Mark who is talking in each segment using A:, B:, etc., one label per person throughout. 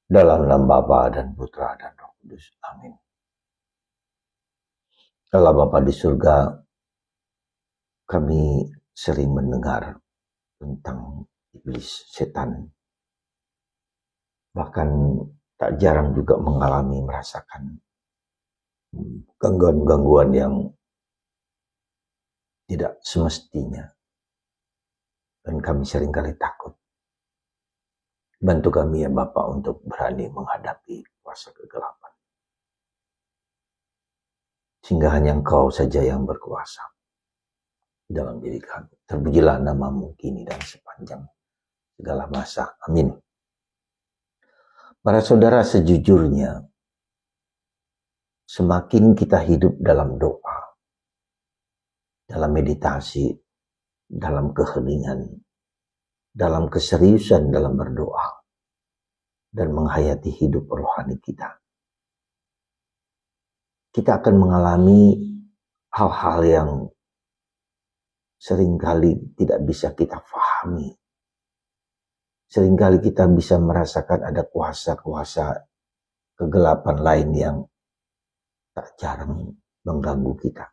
A: Dalam nama Bapa dan Putra dan Roh Kudus. Amin. Allah Bapa di surga, kami sering mendengar tentang iblis, setan. Bahkan tak jarang juga merasakan gangguan-gangguan yang tidak semestinya. Dan kami seringkali takut. Bantu kami ya Bapa untuk berani menghadapi kuasa kegelapan. Sehingga hanya Engkau saja yang berkuasa dalam diri kami. Terpujilah namamu kini dan sepanjang segala masa. Amin. Para saudara, sejujurnya, semakin kita hidup dalam doa, dalam meditasi, dalam keheningan, dalam keseriusan dalam berdoa, dan menghayati hidup rohani kita, kita akan mengalami hal-hal yang seringkali tidak bisa kita pahami. Seringkali kita bisa merasakan ada kuasa-kuasa kegelapan lain yang tak jarang mengganggu kita.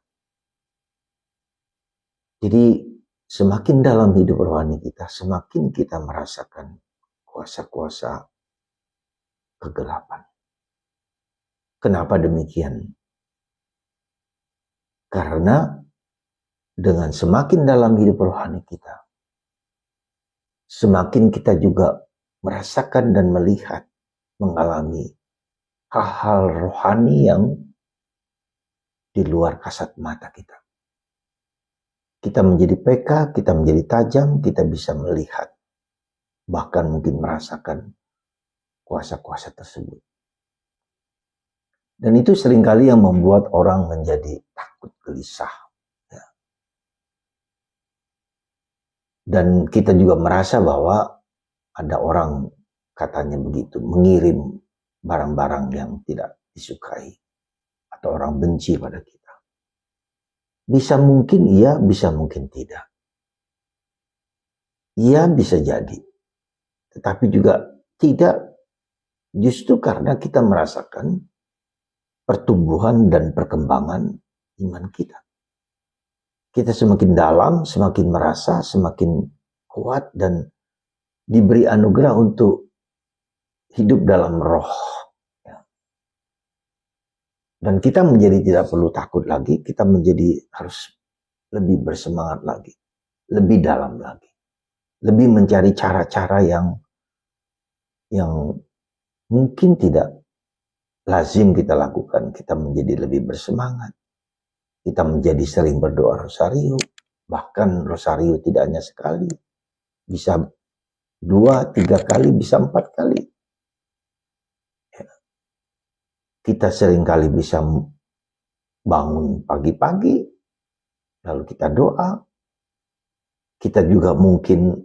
A: Jadi semakin dalam hidup rohani kita, semakin kita merasakan kuasa-kuasa kegelapan. Kenapa demikian? Karena dengan semakin dalam hidup rohani kita, semakin kita juga merasakan dan melihat, mengalami hal-hal rohani yang di luar kasat mata kita. Kita menjadi peka, kita menjadi tajam, kita bisa melihat, bahkan mungkin merasakan kuasa-kuasa tersebut. Dan itu seringkali yang membuat orang menjadi takut, gelisah. Ya. Dan kita juga merasa bahwa ada orang, katanya begitu, mengirim barang-barang yang tidak disukai. Atau orang benci pada kita. Bisa mungkin iya, bisa mungkin tidak. Iya bisa jadi. Tetapi juga tidak, justru karena kita merasakan pertumbuhan dan perkembangan iman kita. Kita semakin dalam, semakin merasa, semakin kuat dan diberi anugerah untuk hidup dalam roh. Dan kita menjadi tidak perlu takut lagi, kita menjadi harus lebih bersemangat lagi, lebih dalam lagi, lebih mencari cara-cara yang mungkin tidak lazim kita lakukan. Kita menjadi lebih bersemangat, kita menjadi sering berdoa rosario, bahkan rosario tidak hanya sekali, bisa 2-3 kali, bisa 4 kali. Kita seringkali bisa bangun pagi-pagi, lalu kita doa. Kita juga mungkin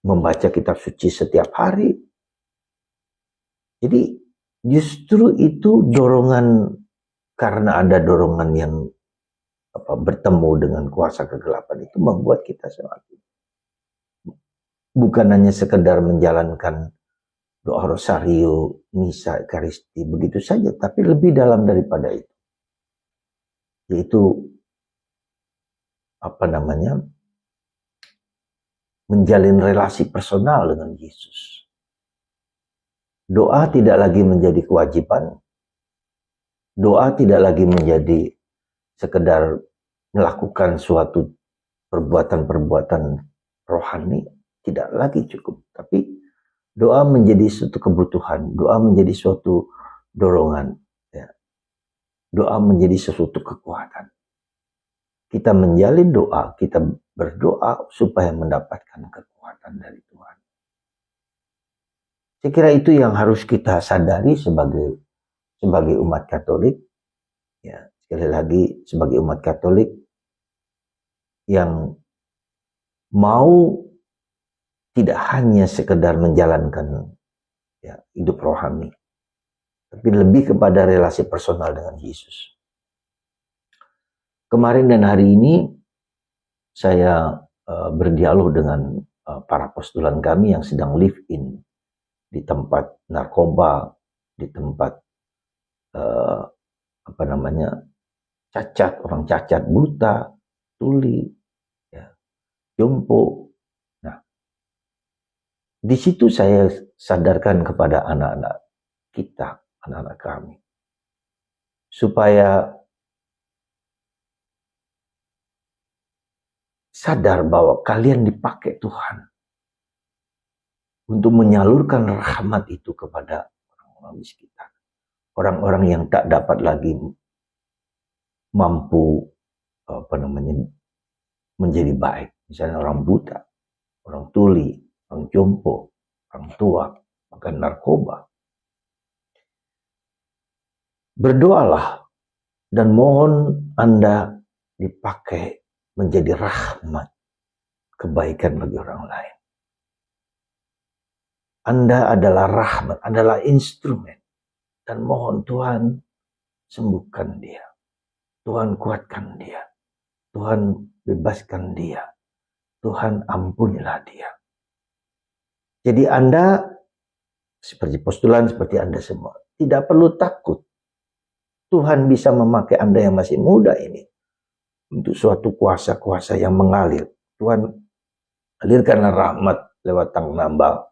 A: membaca kitab suci setiap hari. Jadi justru itu dorongan, karena ada dorongan yang bertemu dengan kuasa kegelapan itu membuat kita semakin bukan hanya sekedar menjalankan doa rosario, misa, ekaristi begitu saja, tapi lebih dalam daripada itu, yaitu menjalin relasi personal dengan Yesus. Doa tidak lagi menjadi kewajiban. Doa tidak lagi menjadi sekedar melakukan suatu perbuatan-perbuatan rohani, tidak lagi cukup. Tapi doa menjadi suatu kebutuhan, doa menjadi suatu dorongan, ya. Doa menjadi sesuatu kekuatan. Kita menjalin doa, kita berdoa supaya mendapatkan kekuatan dari Tuhan. Saya kira itu yang harus kita sadari sebagai umat Katolik. Ya, sekali lagi sebagai umat Katolik yang mau tidak hanya sekedar menjalankan hidup rohani, tapi lebih kepada relasi personal dengan Yesus. Kemarin dan hari ini saya berdialog dengan para postulan kami yang sedang live in di tempat narkoba, di tempat cacat, orang cacat, buta, tuli, ya, jompo. Nah, di situ saya sadarkan kepada anak-anak kita, anak-anak kami, supaya sadar bahwa kalian dipakai Tuhan untuk menyalurkan rahmat itu kepada orang-orang di sekitar. Orang-orang yang tak dapat lagi mampu menjadi baik. Misalnya orang buta, orang tuli, orang jompo, orang tua, makan narkoba. Berdoalah dan mohon Anda dipakai menjadi rahmat, kebaikan bagi orang lain. Anda adalah rahmat, adalah instrumen. Dan mohon Tuhan sembuhkan dia. Tuhan kuatkan dia. Tuhan bebaskan dia. Tuhan ampunilah dia. Jadi Anda, seperti postulan, seperti Anda semua, tidak perlu takut. Tuhan bisa memakai Anda yang masih muda ini untuk suatu kuasa-kuasa yang mengalir. Tuhan alirkanlah rahmat lewat nambah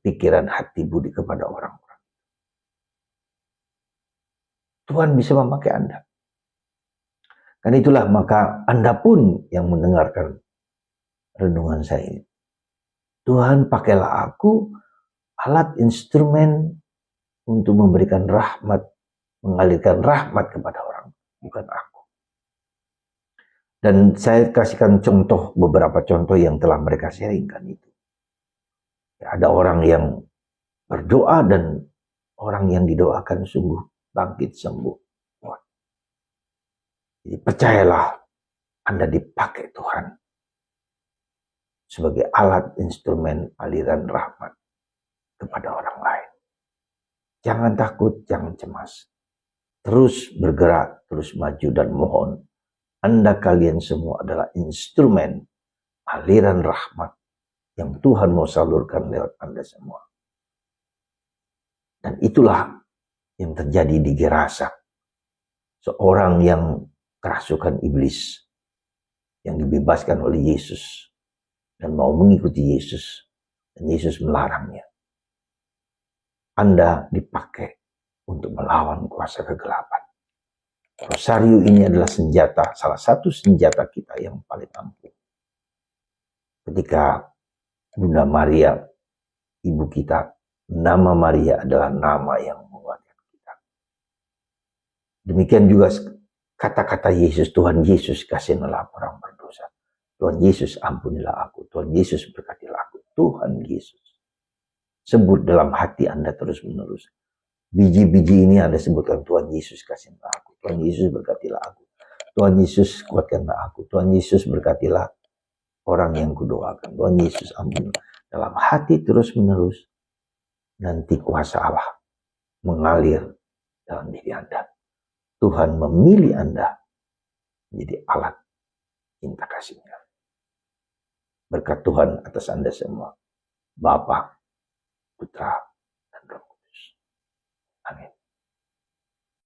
A: pikiran, hati, budi kepada orang-orang. Tuhan bisa memakai Anda. Karena itulah maka Anda pun yang mendengarkan renungan saya ini. Tuhan, pakailah aku alat instrumen untuk memberikan rahmat, mengalirkan rahmat kepada orang, bukan aku. Dan saya kasihkan contoh, beberapa contoh yang telah mereka sharingkan itu. Ada orang yang berdoa dan orang yang didoakan sungguh bangkit sembuh. Jadi percayalah, Anda dipakai Tuhan sebagai alat instrumen aliran rahmat kepada orang lain. Jangan takut, jangan cemas. Terus bergerak, terus maju dan mohon. Anda kalian semua adalah instrumen aliran rahmat yang Tuhan mau salurkan lewat Anda semua. Dan itulah yang terjadi di Gerasa. Seorang yang kerasukan iblis, yang dibebaskan oleh Yesus dan mau mengikuti Yesus, dan Yesus melarangnya. Anda dipakai untuk melawan kuasa kegelapan. Rosario ini adalah senjata, salah satu senjata kita yang paling ampuh. Ketika Bunda Maria, ibu kita, nama Maria adalah nama yang menguatkan kita. Demikian juga kata-kata Yesus, Tuhan Yesus kasihilah orang berdosa. Tuhan Yesus ampunilah aku. Tuhan Yesus berkatilah aku. Tuhan Yesus. Sebut dalam hati Anda terus menerus. Biji-biji ini Anda sebutkan, Tuhan Yesus kasihilah aku. Tuhan Yesus berkatilah aku. Tuhan Yesus kuatkanlah aku. Tuhan Yesus berkatilah orang yang kudoakan. Tuhan Yesus ampunilah. Dalam hati terus menerus. Nanti kuasa Allah mengalir dalam diri Anda. Tuhan memilih Anda menjadi alat cinta kasih-Nya. Berkat Tuhan atas Anda semua. Bapa, Putra,